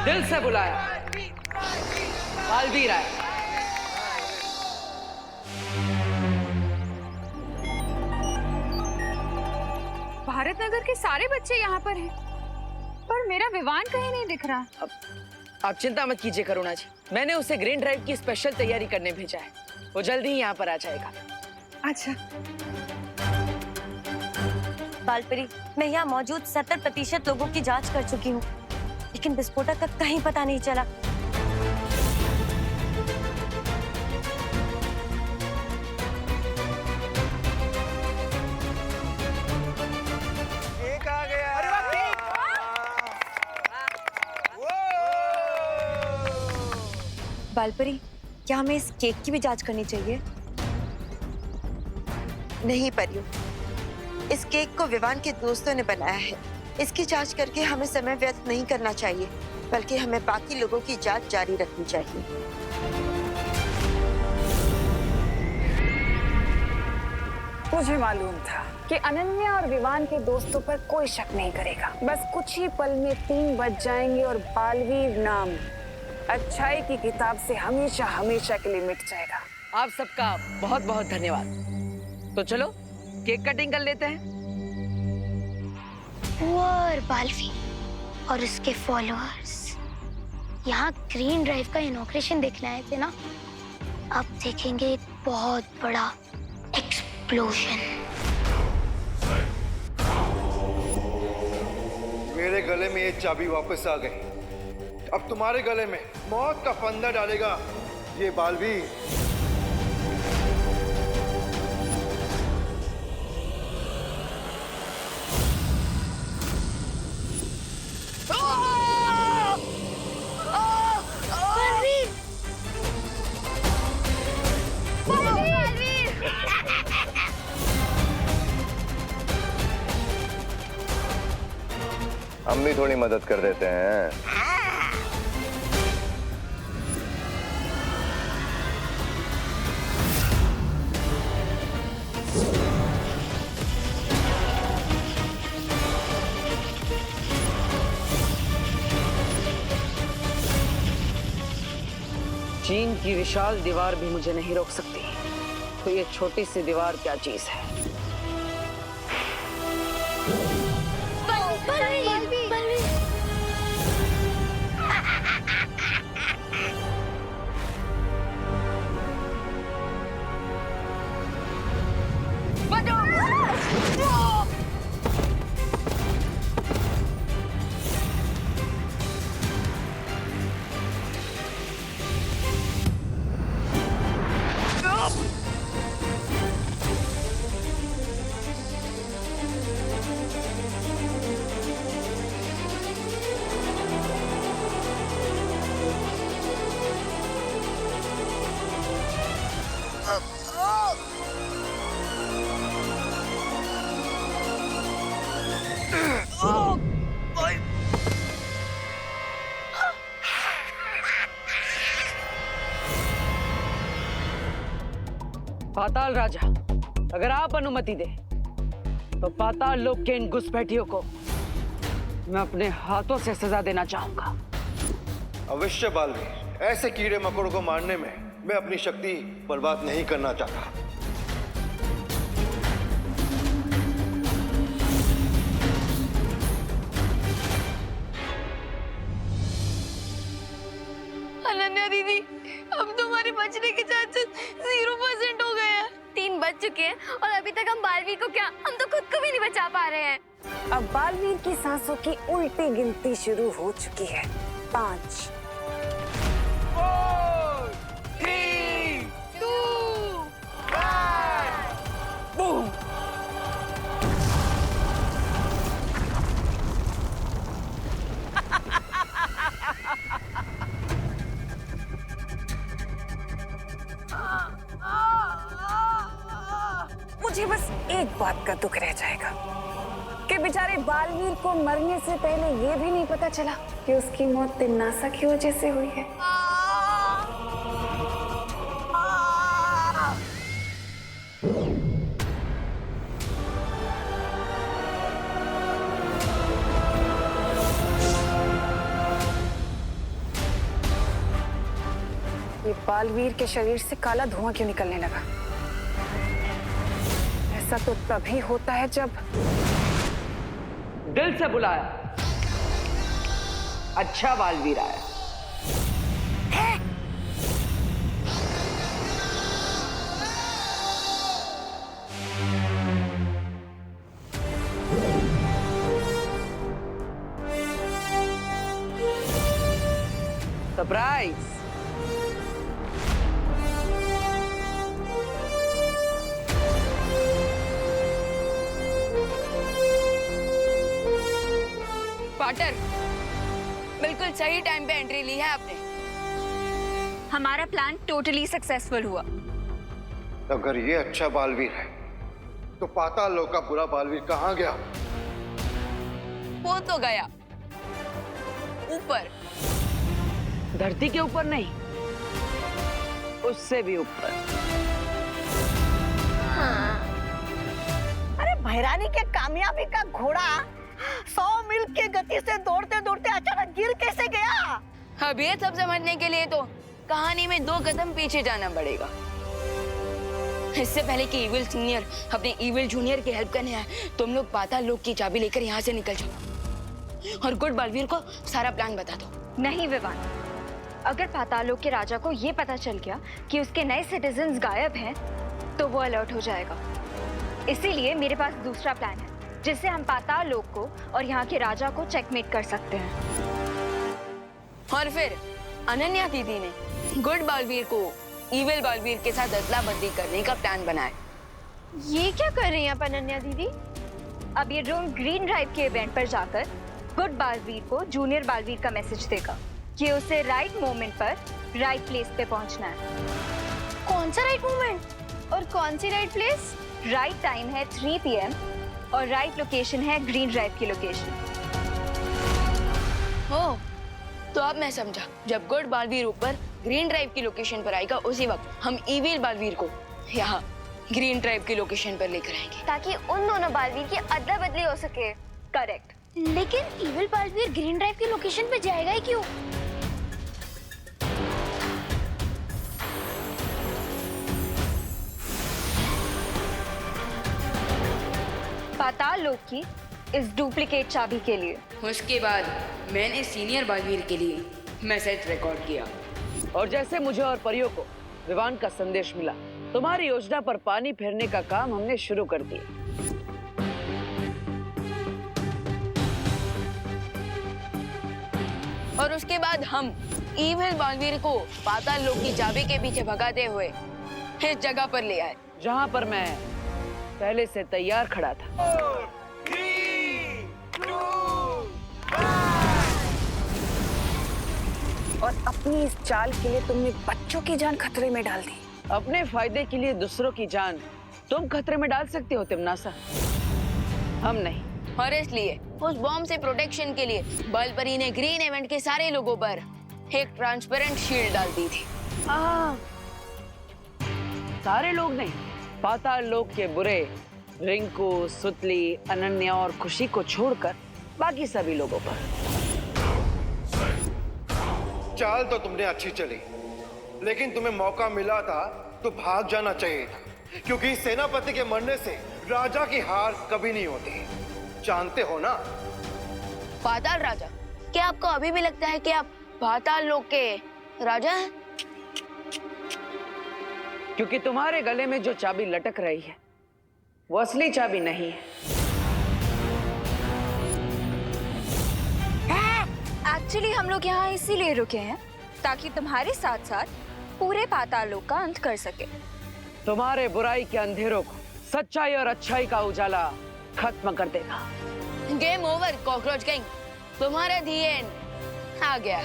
दिल से बुलाया, बालवीर आया। भारत नगर के सारे बच्चे यहाँ पर हैं, पर मेरा विवान कहीं नहीं दिख रहा। आप चिंता मत कीजिए करुणा जी, मैंने उसे ग्रीन ड्राइव की स्पेशल तैयारी करने भेजा है। वो जल्दी ही यहाँ पर आ जाएगा। अच्छा। बालपरी, मैं यहाँ मौजूद 70% लोगों की जांच कर चुकी हूँ, लेकिन विस्फोटक का कहीं पता नहीं चला। केक आ गया। अरे वाह, केक। बालपरी, क्या हमें इस केक की भी जांच करनी चाहिए? नहीं परियो, इस केक को विवान के दोस्तों ने बनाया है। इसकी जांच करके हमें समय व्यर्थ नहीं करना चाहिए, बल्कि हमें बाकी लोगों की जांच जारी रखनी चाहिए। मुझे मालूम था कि अनन्या और विवान के दोस्तों पर कोई शक नहीं करेगा। बस कुछ ही पल में 3 बज जाएंगे और बालवीर नाम अच्छाई की किताब से हमेशा हमेशा के लिए मिट जाएगा। आप सबका बहुत बहुत धन्यवाद। तो चलो केक कटिंग कर लेते हैं। और बालवीर और उसके फॉलोअर्स यहाँ ग्रीन ड्राइव का इनॉग्रेशन देखने आए थे ना, अब देखेंगे एक बहुत बड़ा एक्सप्लोजन। मेरे गले में ये चाबी वापस आ गई। अब तुम्हारे गले में मौत का फंदा डालेगा ये बालवीर। हम भी थोड़ी मदद कर देते हैं। चीन की विशाल दीवार भी मुझे नहीं रोक सकती, तो ये छोटी सी दीवार क्या चीज है। पाताल राजा, अगर आप अनुमति दे तो पाताल लोक के इन घुसपैठियों को मैं अपने हाथों से सजा देना चाहूंगा। अवश्य बालवीर, ऐसे कीड़े मकोड़ों को मारने में मैं अपनी शक्ति बर्बाद नहीं करना चाहता। अनन्या दीदी, अब तुम्हारे बचने के चांसेस 0% हो गए हैं। 3 बज चुके हैं और अभी तक हम बालवीर को क्या, हम तो खुद को भी नहीं बचा पा रहे हैं। अब बालवीर की सांसों की उल्टी गिनती शुरू हो चुकी है। 5 4 3 2 1 बूम। मुझे बस एक बात का दुख रह जाएगा कि बेचारे बालवीर को मरने से पहले ये भी नहीं पता चला कि उसकी मौत तिन्नासा की वजह से हुई है। बालवीर के शरीर से काला धुआं क्यों निकलने लगा? ऐसा तो तभी होता है जब दिल से बुलाया, अच्छा बालवीर आया। सरप्राइज। पार्टनर, बिल्कुल सही टाइम पे एंट्री ली है आपने। हमारा प्लान टोटली सक्सेसफुल हुआ। अगर ये अच्छा बालवीर है तो पाताल लोक का बुरा बालवीर कहाँ गया? वो तो गया ऊपर। धरती के ऊपर नहीं, उससे भी ऊपर। अरे भैरानी के कामयाबी का घोड़ा 100 मील की गति से दौड़ते दौड़ते अचानक गिर कैसे गया? अब ये सब समझने के लिए तो कहानी में 2 कदम पीछे जाना पड़ेगा। इससे पहले कि इविल सीनियर अपने इविल जूनियर की हेल्प करने आए, तुम लोग पाताल लोक की चाबी लेकर यहाँ से निकल जाओ और गुड बालवीर को सारा प्लान बता दो। नहीं विवान, अगर पाताल लोक के राजा को ये पता चल गया कि उसके नए सिटीजन्स गायब हैं, तो वो अलर्ट हो जाएगा। इसीलिए मेरे पास दूसरा प्लान है, जिससे हम पाताल लोक को और यहाँ के राजा को चेकमेट कर सकते हैं। और फिर अनन्या दीदी ने गुड बालवीर को इविल बालवीर के साथ अदला बदली करने का प्लान बनाया। ये क्या कर रही हैं आप अनन्या दीदी? अब ये ड्रोन ग्रीन ड्राइव के इवेंट पर जाकर गुड बालवीर को जूनियर बालवीर का मैसेज देगा कि उसे राइट मोमेंट पर राइट प्लेस पे पहुंचना है। कौन सा राइट मोमेंट और कौन सी राइट प्लेस? राइट टाइम है 3 PM और राइट लोकेशन है ग्रीन ड्राइव की लोकेशन। ओह, तो अब मैं समझा। जब गुड बालवीर ऊपर ग्रीन ड्राइव की लोकेशन पर आएगा, उसी वक्त हम इविल बालवीर को यहाँ ग्रीन ड्राइव की लोकेशन पर लेकर आएंगे, ताकि उन दोनों बालवीर की अदला बदली हो सके। करेक्ट। लेकिन इविल बालवीर ग्रीन ड्राइव की लोकेशन पे जाएगा ही क्यों? पाताल लोक की इस डुप्लीकेट चाबी के लिए। उसके बाद मैंने सीनियर बालवीर के लिए मैसेज रिकॉर्ड किया। और जैसे मुझे और परियों को विवान का संदेश मिला, तुम्हारी योजना पर पानी फेरने का काम हमने शुरू कर दिया। और उसके बाद हम इविल बालवीर को पाताल लोक की चाबी के पीछे भगाते हुए इस जगह पर ले आए, जहां पर मैं पहले से तैयार खड़ा था। और अपनी इस चाल के लिए तुमने बच्चों की जान खतरे में डाल दी। अपने फायदे के लिए दूसरों की जान तुम खतरे में डाल सकते हो तिमनासा, हम नहीं। और इसलिए उस बॉम्ब से प्रोटेक्शन के लिए बलपरी ने ग्रीन इवेंट के सारे लोगों पर एक ट्रांसपेरेंट शील्ड डाल दी थी। सारे लोग नहीं, पाताल लोक के बुरे रिंकू, सुतली, अनन्या और खुशी को छोड़कर बाकी सभी लोगों पर। चाल तो तुमने अच्छी चली, लेकिन तुम्हें मौका मिला था तो भाग जाना चाहिए था, क्योंकि सेनापति के मरने से राजा की हार कभी नहीं होती, जानते हो ना? पाताल राजा, क्या आपको अभी भी लगता है कि आप पाताल लोक के राजा हैं? क्योंकि तुम्हारे गले में जो चाबी लटक रही है वो असली चाबी नहीं है। एक्चुअली हम लोग यहाँ इसीलिए रुके हैं ताकि तुम्हारे साथ साथ पूरे पाताल लोक का अंत कर सके। तुम्हारे बुराई के अंधेरों को सच्चाई और अच्छाई का उजाला खत्म कर देगा। गेम ओवर कॉकरोच गैंग, तुम्हारा दी एंड आ गया।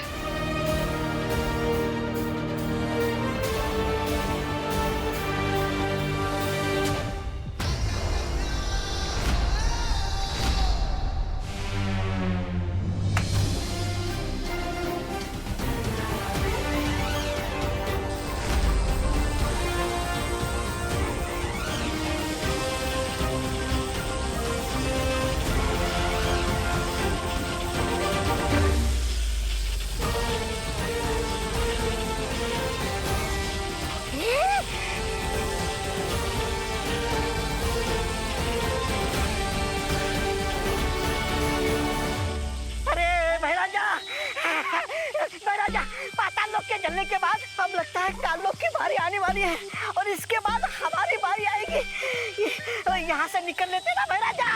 यहाँ से निकल लेते ना महाराजा।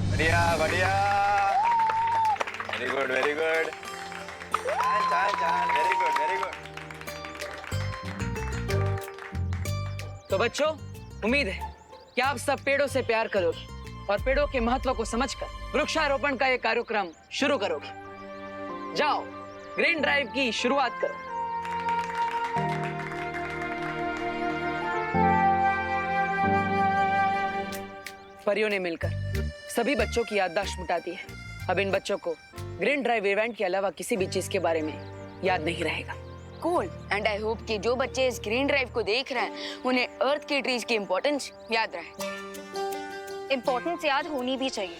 बढ़िया बढ़िया, वेरी गुड वेरी गुड, चाल चाल, वेरी गुड वेरी गुड। तो बच्चों, उम्मीद है कि आप सब पेड़ों से प्यार करोगे और पेड़ों के महत्व को समझकर वृक्षारोपण का ये कार्यक्रम शुरू करोगे। जाओ, ग्रीन ड्राइव की शुरुआत करो। परियों ने मिलकर सभी बच्चों की याददाश्त मिटा दी है। अब इन बच्चों को ग्रीन ड्राइव इवेंट के अलावा किसी भी चीज के बारे में याद नहीं रहेगा। कूल, एंड आई होप कि जो बच्चे इस ग्रीन ड्राइव को देख रहे हैं उन्हें अर्थ के ट्रीज की इम्पोर्टेंस याद रहे। इम्पोर्टेंस याद होनी भी चाहिए,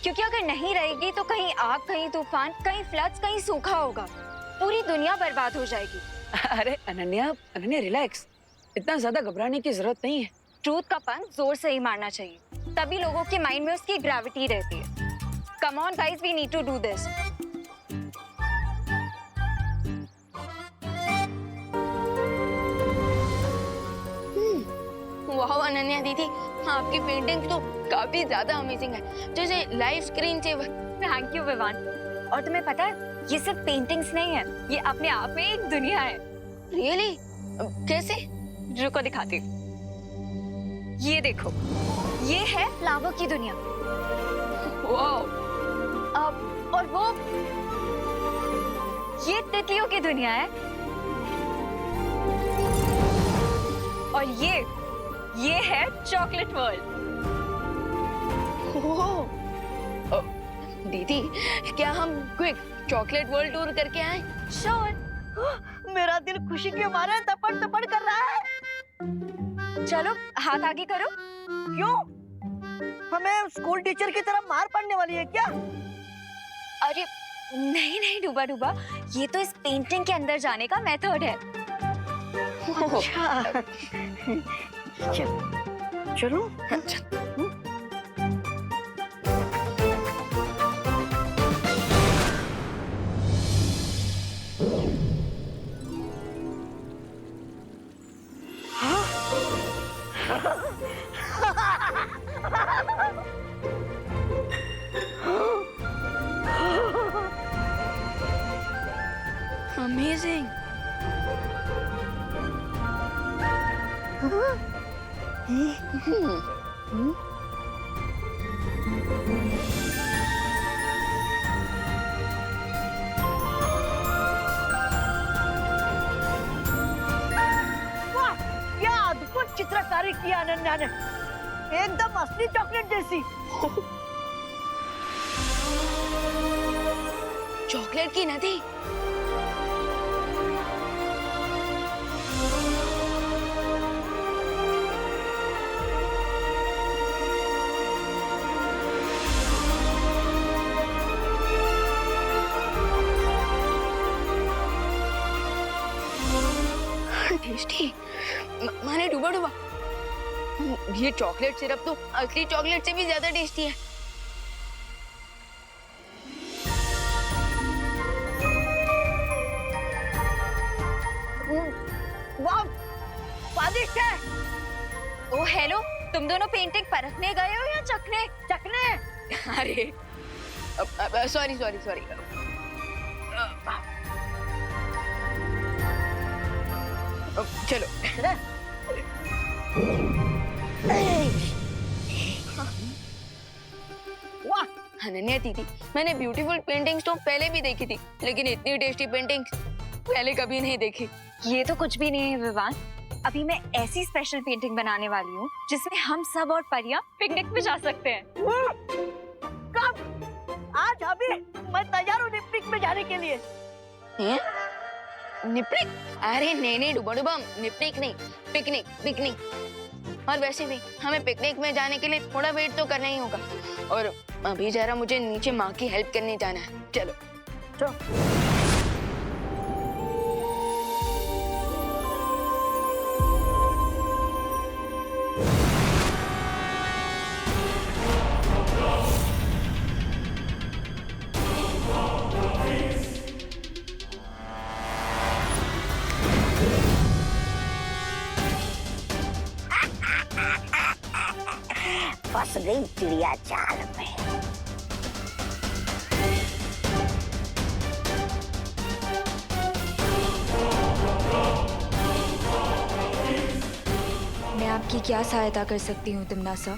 क्योंकि अगर नहीं रहेगी तो कहीं आग, कहीं तूफान, कहीं फ्लड्स, कहीं सूखा होगा, पूरी दुनिया बर्बाद हो जाएगी। अरे अनन्या, रिलैक्स, इतना ज्यादा घबराने की जरूरत नहीं है। ट्रूथ का पंख जोर से ही मारना चाहिए, तभी लोगों के माइंड में उसकी ग्रेविटी रहती है। Come on guys, we need to do this. वाह अनन्या दीदी, आपकी पेंटिंग तो काफी ज्यादा अमेजिंग है, जैसे live screen saver. Thank you Vivaan. और तुम्हें पता है, ये सिर्फ पेंटिंग्स नहीं है, ये अपने आप में एक दुनिया है। रियली? कैसे? रुको दिखाती हूँ। ये देखो, ये है फ्लावर की दुनिया। वाह। और वो ये तितलियों की दुनिया है। और ये है चॉकलेट वर्ल्ड। दीदी, क्या हम क्विक चॉकलेट वर्ल्ड टूर करके आए? श्योर। मेरा दिल खुशी के मारे तपड़ तपड़ कर रहा है। चलो हाथ आगे करो। क्यों? हमें स्कूल टीचर की तरह मार पड़ने वाली है क्या? अरे नहीं नहीं डूबा डूबा, ये तो इस पेंटिंग के अंदर जाने का मेथड है। अच्छा। चलो। Amazing. वाह, क्या अद्भुत चित्रकारी किया अनन्या ने, एकदम असली चॉकलेट जैसी। चॉकलेट की नदी। टेस्टी। माने डूबा डूबा, ये चॉकलेट सिरप तो असली चॉकलेट से भी ज्यादा टेस्टी है। वाह, स्वादिष्ट है। ओ हेलो, तुम दोनों पेंटिंग परखने गए हो या चखने? चखने। अरे सॉरी सॉरी सॉरी। चलो। वाह अनन्या दीदी, मैंने ब्यूटीफुल पेंटिंग्स तो पहले भी देखी थी, लेकिन इतनी टेस्टी पेंटिंग्स पहले कभी नहीं देखी। ये तो कुछ भी नहीं है विवान, अभी मैं ऐसी स्पेशल पेंटिंग बनाने वाली हूँ जिसमें हम सब और परियां पिकनिक पे जा सकते हैं। कब? आज अभी मैं तैयार हूँ पिकनिक में जाने के लिए। निपनिक? अरे नहीं नहीं डुबा डुबा, निपनिक नहीं, पिकनिक पिकनिक। और वैसे भी हमें पिकनिक में जाने के लिए थोड़ा वेट तो करना ही होगा, और अभी जरा मुझे नीचे माँ की हेल्प करने जाना है। चलो। फंस गई चिड़िया जाल में। मैं आपकी क्या सहायता कर सकती हूँ तिमनासा?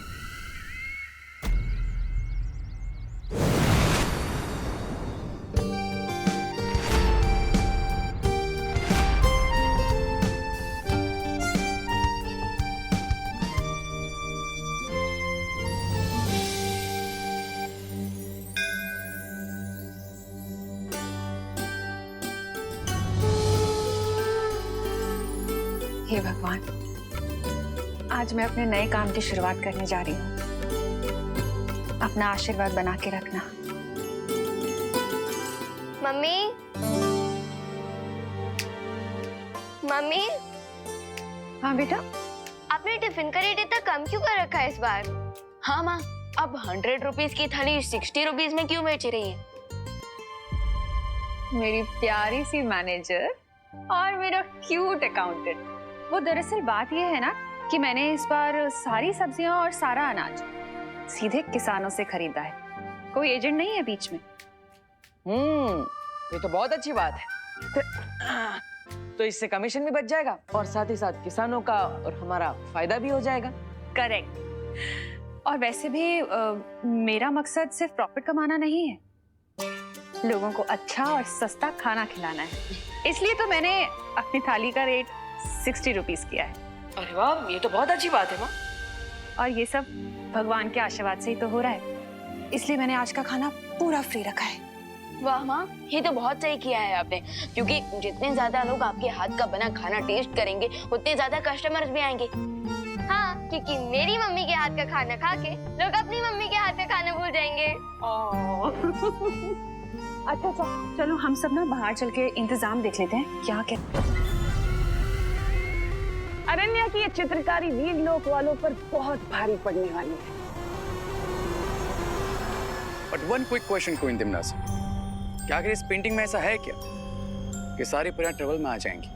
हे भगवान, आज मैं अपने नए काम की शुरुआत करने जा रही हूँ। अपना आशीर्वाद बना के रखना। मम्मी, मम्मी, हाँ बेटा। आपने टिफिन का रेट इतना कम क्यों कर रखा है इस बार? हाँ माँ, अब 100 रुपीज की थाली 60 रुपीज में क्यों बेच रही है? मेरी प्यारी सी मैनेजर और मेरा क्यूट अकाउंटेंट। वो दरअसल बात ये है ना कि मैंने इस बार सारी सब्जियां और सारा अनाज सीधे किसानों से खरीदा है। कोई एजेंट नहीं है बीच में। ये तो बहुत अच्छी बात है। तो इससे कमीशन भी बच जाएगा और साथ ही साथ किसानों का और हमारा फायदा भी हो जाएगा। करेक्ट। और वैसे भी मेरा मकसद सिर्फ प्रॉफिट कमाना नहीं है, लोगों को अच्छा और सस्ता खाना खिलाना है। इसलिए तो मैंने अपनी थाली का रेट 60 रुपीज किया है। अरे वाह, ये तो बहुत अच्छी बात है माँ। और ये सब भगवान के आशीर्वाद से ही तो हो रहा है, इसलिए मैंने आज का खाना पूरा फ्री रखा है। वाह माँ, ये तो बहुत सही किया है आपने, क्योंकि जितने ज्यादा लोग आपके हाथ का बना खाना टेस्ट करेंगे उतने ज्यादा कस्टमर्स भी आएंगे। हाँ, क्योंकि मेरी मम्मी के हाथ का खाना खा के लोग अपनी मम्मी के हाथ का खाना भूल जाएंगे। अच्छा, चलो हम सब ना बाहर चल के इंतजाम देख लेते हैं क्या क्या। अनन्या की ये चित्रकारी वीर लोक वालों पर बहुत भारी पड़ने वाली है। But one quick question queen तिमनासा, क्या अगर इस पेंटिंग में ऐसा है क्या कि सारी परियां ट्रेवल में आ जाएंगी?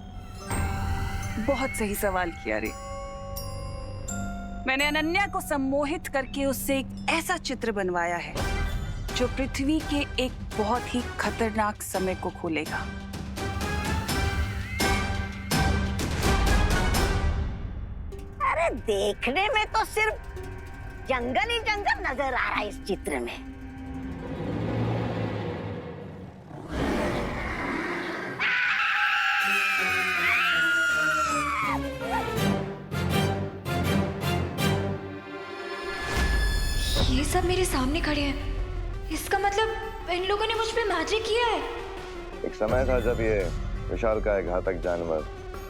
बहुत सही सवाल किया रे। मैंने अनन्या को सम्मोहित करके उससे एक ऐसा चित्र बनवाया है जो पृथ्वी के एक बहुत ही खतरनाक समय को खोलेगा। अरे देखने में तो सिर्फ जंगल ही जंगल नजर आ रहा है इस चित्र में। ये सब मेरे सामने खड़े हैं, इसका मतलब इन लोगों ने मुझ पे मैजिक किया है। एक समय था जब ये विशालकाय घातक जानवर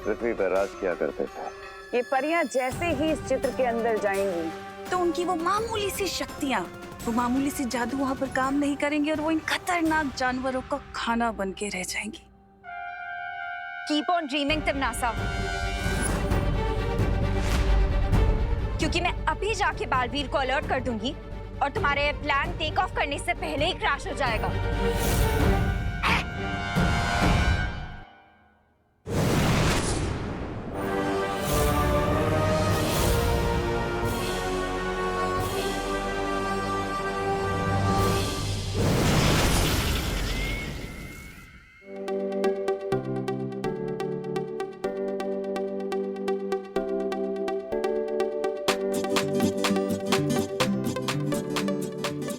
पृथ्वी पर राज किया करते थे। ये परियां जैसे ही इस चित्र के अंदर जाएंगी तो उनकी वो मामूली सी शक्तियां, वो मामूली सी जादू वहां पर काम नहीं करेंगे और वो इन खतरनाक जानवरों का खाना बन के रह जाएंगी। कीप ऑन ड्रीमिंग तिमनासा, क्योंकि मैं अभी जाके बालवीर को अलर्ट कर दूंगी और तुम्हारे प्लान टेक ऑफ करने से पहले ही क्रैश हो जाएगा।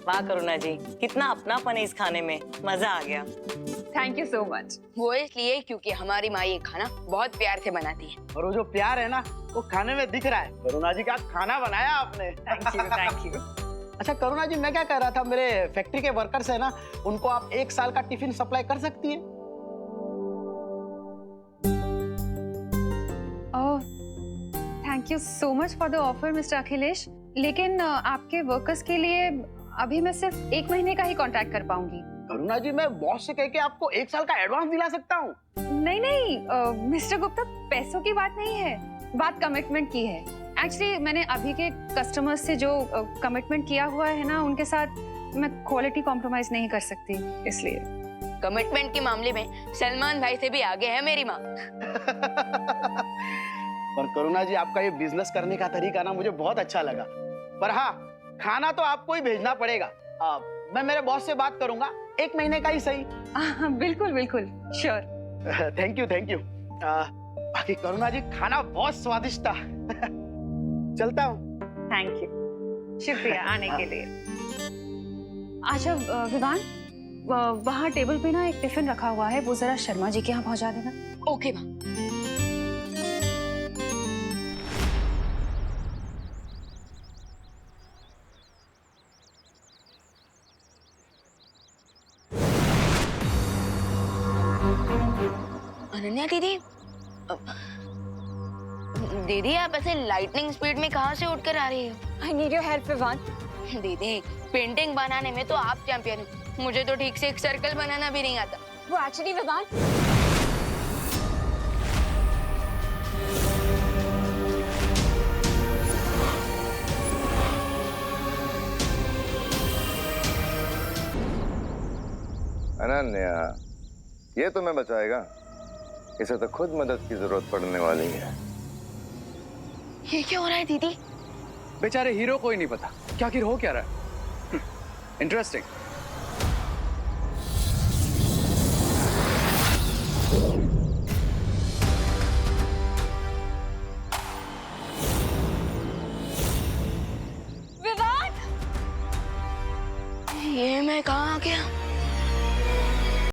वाह करुणा जी, कितना अपनापन है इस खाने में, मजा आ गया। Thank you so much. वो इसलिए क्योंकि हमारी माँ ये खाना बहुत प्यार से बनाती है। और वो जो प्यार है ना वो खाने में दिख रहा है। करुणा जी का खाना बनाया आपने। Thank you. अच्छा करुणा जी, मैं क्या कह रहा था, मेरे फैक्ट्री के वर्कर्स है ना, उनको आप 1 साल का टिफिन सप्लाई कर सकती हैं। Thank you so much for the offer mister Akhilesh, लेकिन आपके वर्कर्स के लिए अभी मैं सिर्फ 1 महीने का ही कॉन्ट्रैक्ट कर पाऊंगी। करुणा जी, मैं बॉस से कह के आपको 1 साल का एडवांस दिला सकता हूँ। नहीं मिस्टर गुप्ता, पैसों की बात नहीं है, बात कमिटमेंट की है। एक्चुअली मैंने अभी के कस्टमर्स से जो कमिटमेंट किया हुआ है ना, उनके साथ मैं क्वालिटी कॉम्प्रोमाइज नहीं कर सकती, इसलिए। कमिटमेंट के मामले में सलमान भाई से भी आगे है मेरी माँ। पर करुणा जी, आपका ये बिजनेस करने का तरीका ना मुझे बहुत अच्छा लगा। पर हाँ, खाना तो आपको ही भेजना पड़ेगा। मैं मेरे बॉस से बात करूंगा, 1 महीने का ही सही। बिल्कुल बिल्कुल sure. Thank you thank you. बाकी करुणा जी खाना बहुत स्वादिष्ट था। चलता हूँ। थैंक यू, शुक्रिया आने के लिए। अच्छा विवान, वहाँ टेबल पे ना एक टिफिन रखा हुआ है, वो जरा शर्मा जी के यहाँ पहुँचा देना। ओके माँ। अनन्या दीदी, दीदी आप ऐसे लाइटनिंग स्पीड में कहाँ से उठकर आ रही हो? I need your help Vivaan. दीदी पेंटिंग बनाने में तो आप चैंपियन हो, मुझे तो ठीक से एक सर्कल बनाना भी नहीं आता। वो एक्चुअली विवान, अनन्या, ये तुम्हें बचाएगा? इसे तो खुद मदद की जरूरत पड़ने वाली है। ये क्या हो रहा है दीदी? बेचारे हीरो को ही नहीं पता क्या आखिर हो क्या रहा है। इंटरेस्टिंग। ये मैं कहाँ आ गया?